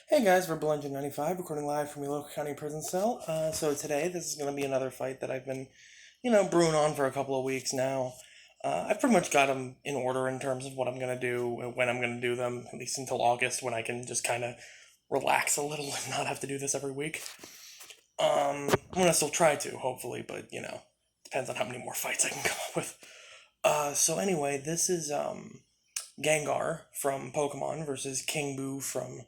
Hey guys, we're Bludgeon95, recording live from your local county prison cell. So today, this is going to be another fight that I've been, brewing on for a couple of weeks now. I've pretty much got them in order in terms of what I'm going to do and when I'm going to do them, at least until August when I can just kind of relax a little and not have to do this every week. I'm going to still try to, hopefully, but, depends on how many more fights I can come up with. So anyway, this is, Gengar from Pokemon versus King Boo from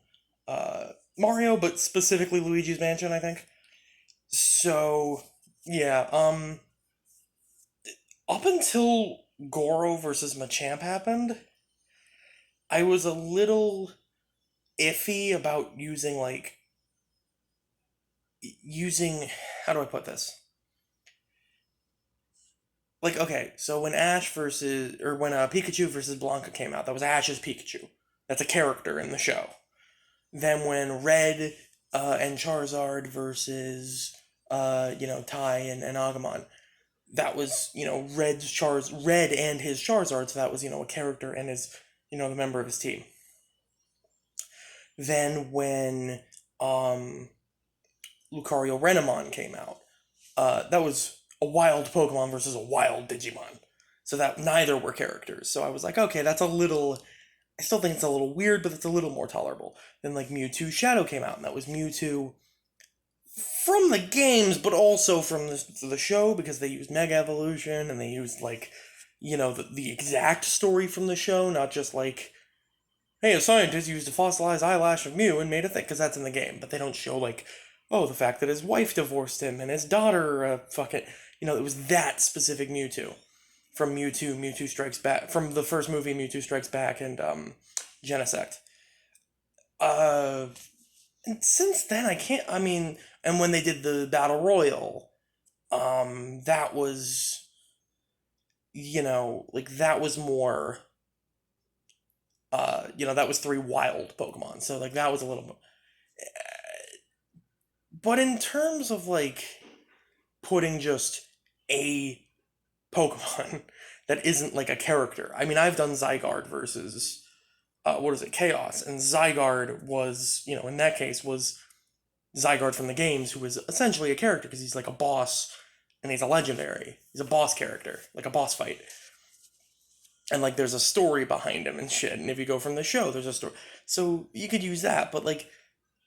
Mario, but specifically Luigi's Mansion, I think. So, yeah, up until Goro versus Machamp happened, I was a little iffy about using, how do I put this? Like, okay, so when Pikachu versus Blanca came out, that was Ash's Pikachu. That's a character in the show. Then when Red and Charizard versus Ty and Agumon, that was Red and his Charizard, so that was a character and his the member of his team. Then when um Lucario Renamon came out, that was a wild Pokemon versus a wild Digimon. So that neither were characters. So I was like, okay, that's a little. I still think it's a little weird, but it's a little more tolerable. Then like Mewtwo Shadow came out, and that was Mewtwo from the games, but also from the show because they used Mega Evolution and they used the exact story from the show, not just like, hey, a scientist used a fossilized eyelash of Mew and made a thing, because that's in the game, but they don't show like, oh, the fact that his wife divorced him and his daughter it was that specific Mewtwo from Mewtwo Strikes Back, from the first movie Mewtwo Strikes Back and Genesect. Uh, and since then I can't. I mean, and when they did the battle royal, that was that was more. That was three wild Pokemon, so like that was a little. But in terms of like putting just a Pokemon that isn't like a character, I mean, I've done Zygarde versus what is it, Chaos, and Zygarde was, in that case was Zygarde from the games, who was essentially a character because he's like a boss and he's a legendary. He's a boss character, like a boss fight. And like there's a story behind him and shit. And if you go from the show, there's a story. So you could use that, but like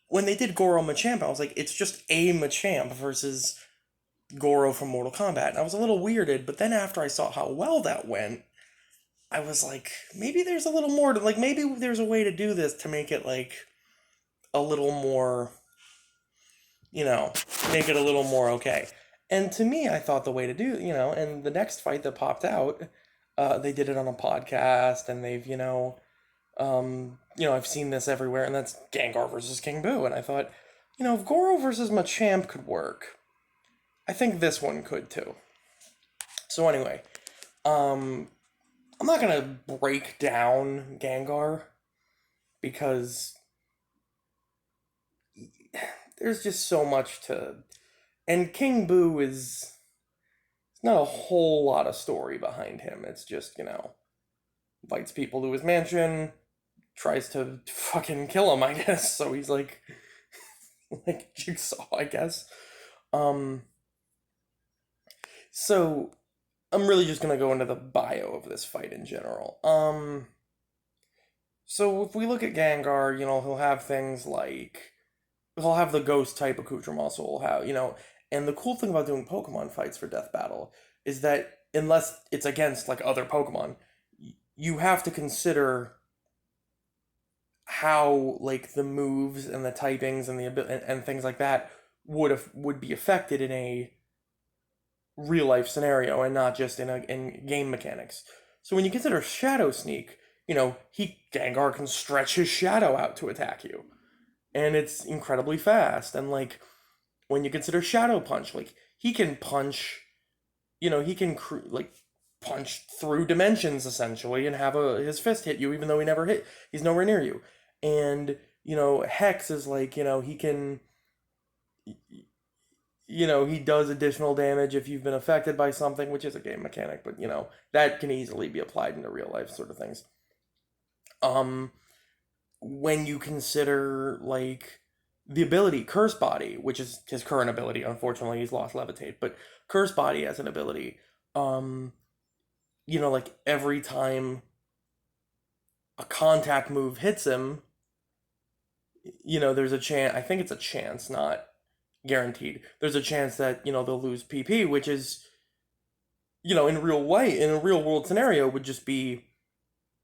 when they did Goro Machamp, I was like, it's just a Machamp versus Goro from Mortal Kombat. And I was a little weirded, but then after I saw how well that went, I was like, maybe there's a little more to like maybe there's a way to do this to make it like a little more you know, make it a little more okay. And to me, I thought the way to do, and the next fight that popped out, they did it on a podcast, and I've seen this everywhere, and that's Gengar versus King Boo, and I thought, if Goro versus Machamp could work, I think this one could too. So anyway, I'm not gonna break down Gengar because there's just so much to, and King Boo is not a whole lot of story behind him. It's just, invites people to his mansion, tries to fucking kill him, I guess. So he's like, like Jigsaw, I guess. Um, so I'm really just gonna go into the bio of this fight in general. So if we look at Gengar, he'll have things like he'll have the ghost type accoutrement, so he'll have, and the cool thing about doing Pokemon fights for Death Battle is that unless it's against like other Pokemon, you have to consider how like the moves and the typings and and things like that would be affected in a real life scenario and not just in game mechanics. So when you consider Shadow Sneak, he Gengar can stretch his shadow out to attack you, and it's incredibly fast. And like when you consider Shadow Punch, like he can punch, he can like punch through dimensions essentially and have his fist hit you even though he's nowhere near you. And Hex is like, he can, he does additional damage if you've been affected by something, which is a game mechanic, but that can easily be applied into real life sort of things. Um when you consider like the ability curse body, which is his current ability, unfortunately he's lost levitate, but curse body as an ability, um like every time a contact move hits him, there's a chance, I think it's a chance, not guaranteed, there's a chance that they'll lose PP, which is in a real world scenario would just be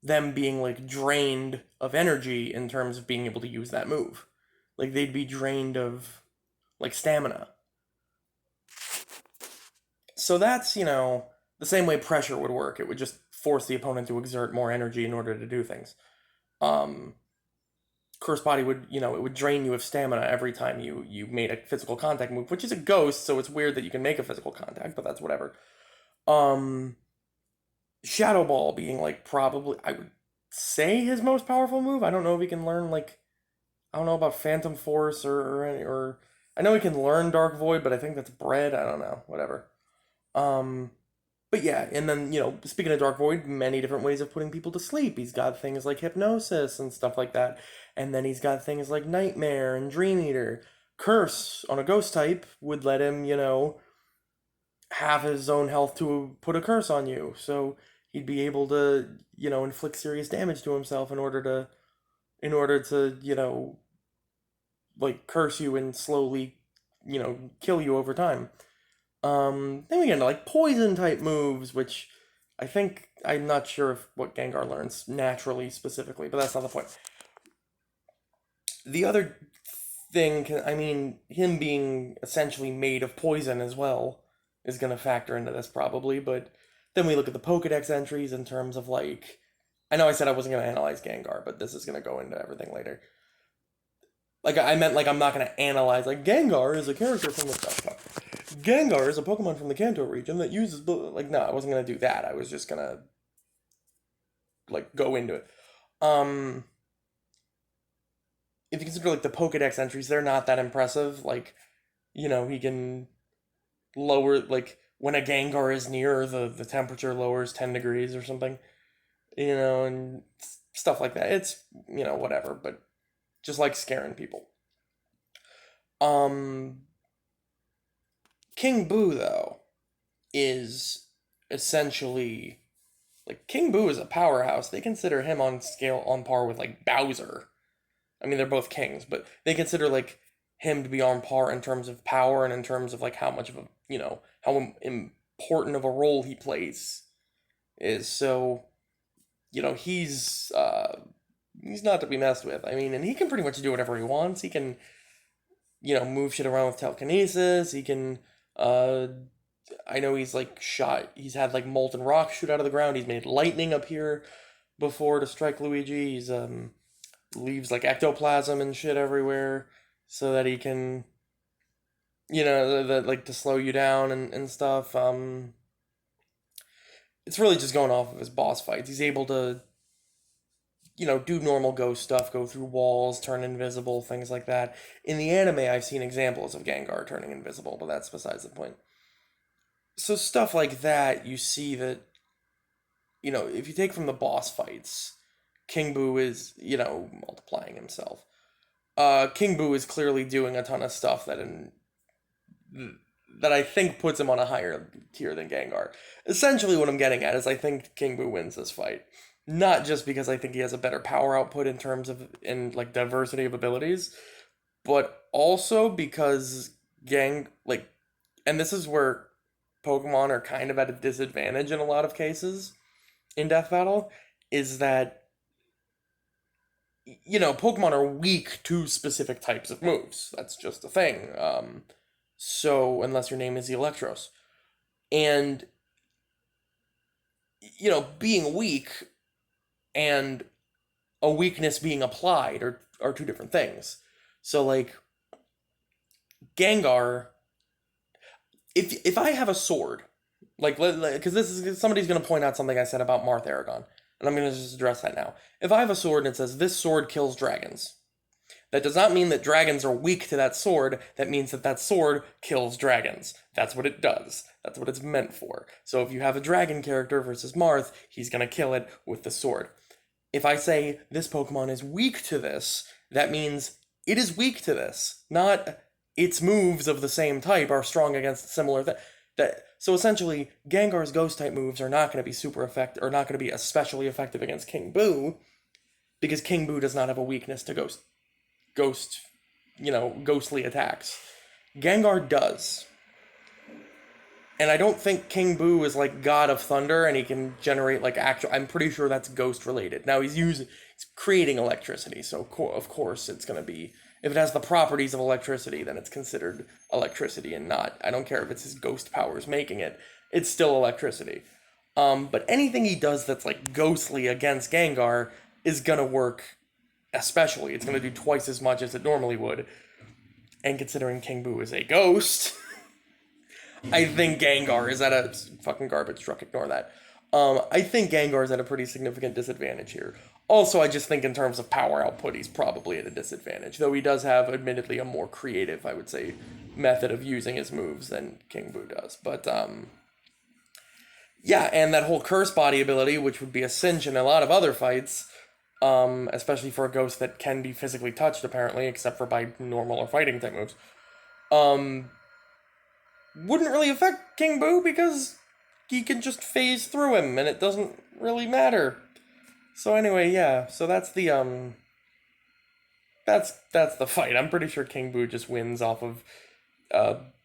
them being like drained of energy in terms of being able to use that move. Like they'd be drained of like stamina. So that's, the same way pressure would work. It would just force the opponent to exert more energy in order to do things. Um Curse body would, it would drain you of stamina every time you made a physical contact move, which is a ghost, so it's weird that you can make a physical contact, but that's whatever. Um Shadow Ball being like probably I would say his most powerful move. I don't know if he can learn like I don't know about Phantom Force or I know he can learn Dark Void, but I think that's bred. I don't know, whatever. Um, but yeah, and then speaking of Dark Void, many different ways of putting people to sleep. He's got things like hypnosis and stuff like that, and then he's got things like Nightmare and Dream Eater. Curse on a ghost type would let him, have his own health to put a curse on you, so he'd be able to, inflict serious damage to himself in order to like curse you and slowly, kill you over time. Then we get into like poison type moves, which I think I'm not sure if what Gengar learns naturally specifically, but that's not the point. The other thing, I mean, him being essentially made of poison as well is going to factor into this probably, but then we look at the Pokedex entries in terms of like, I know I said I wasn't going to analyze Gengar, but this is going to go into everything later. Like I meant like I'm not gonna analyze like Gengar is a character from the stuff. Gengar is a Pokemon from the Kanto region that uses like no, I wasn't gonna do that. I was just gonna like go into it. Um if you consider like the Pokedex entries, they're not that impressive. Like, he can lower like when a Gengar is near the temperature lowers 10 degrees or something, and stuff like that. It's whatever, but just like scaring people. Um King Boo, though, is essentially like King Boo is a powerhouse. They consider him on par with like Bowser. I mean, they're both kings, but they consider like him to be on par in terms of power and in terms of like how much of a how important of a role he plays is. So he's not to be messed with. I mean, and he can pretty much do whatever he wants. He can move shit around with telekinesis. He can uh I know he's like shot. He's had like molten rock shoot out of the ground. He's made lightning appear before to strike Luigi. He's leaves like ectoplasm and shit everywhere so that he can like to slow you down and stuff. It's really just going off of his boss fights. He's able to do normal ghost stuff, go through walls, turn invisible, things like that. In the anime, I've seen examples of Gengar turning invisible, but that's besides the point. So stuff like that, you see that if you take from the boss fights, King Boo is, multiplying himself. King Boo is clearly doing a ton of stuff that I think puts him on a higher tier than Gengar. Essentially, what I'm getting at is I think King Boo wins this fight, not just because I think he has a better power output in terms of in like diversity of abilities, but also because and this is where Pokemon are kind of at a disadvantage in a lot of cases in Death Battle, is that Pokemon are weak to specific types of moves. That's just a thing. So unless your name is Electros, and being weak and a weakness being applied are two different things. So like Gengar, if I have a sword, like because this is somebody's gonna point out something I said about Marth Aragon, and I'm gonna just address that now. If I have a sword and it says this sword kills dragons, that does not mean that dragons are weak to that sword. That means that that sword kills dragons. That's what it does. That's what it's meant for. So if you have a dragon character versus Marth, he's gonna kill it with the sword. if I say this Pokemon is weak to this, that means it is weak to this, not its moves of the same type are strong against similar so essentially Gengar's ghost type moves are not going to be super effective, or not going to be especially effective against King Boo, because King Boo does not have a weakness to ghost ghostly attacks. Gengar does. And I don't think King Boo is like God of Thunder and he can generate like actual. I'm pretty sure that's ghost related. Now he's creating electricity, so of course it's going to be. If it has the properties of electricity, then it's considered electricity and not. I don't care if it's his ghost powers making it, it's still electricity. But anything he does that's like ghostly against Gengar is going to work, especially. It's going to do twice as much as it normally would. And considering King Boo is a ghost. I think Gengar is at a fucking garbage truck. Ignore that. I think Gengar is at a pretty significant disadvantage here. Also, I just think in terms of power output, he's probably at a disadvantage. Though he does have, admittedly, a more creative, I would say, method of using his moves than King Boo does. But yeah, and that whole curse body ability, which would be a cinch in a lot of other fights, especially for a ghost that can be physically touched, apparently, except for by normal or fighting type moves. Wouldn't really affect King Boo because he can just phase through him and it doesn't really matter. So anyway, yeah, so that's the that's the fight. I'm pretty sure King Boo just wins off of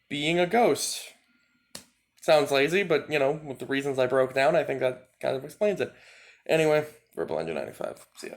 being a ghost. Sounds lazy, but with the reasons I broke down, I think that kind of explains it. Anyway, Verbal Engine 95. See ya.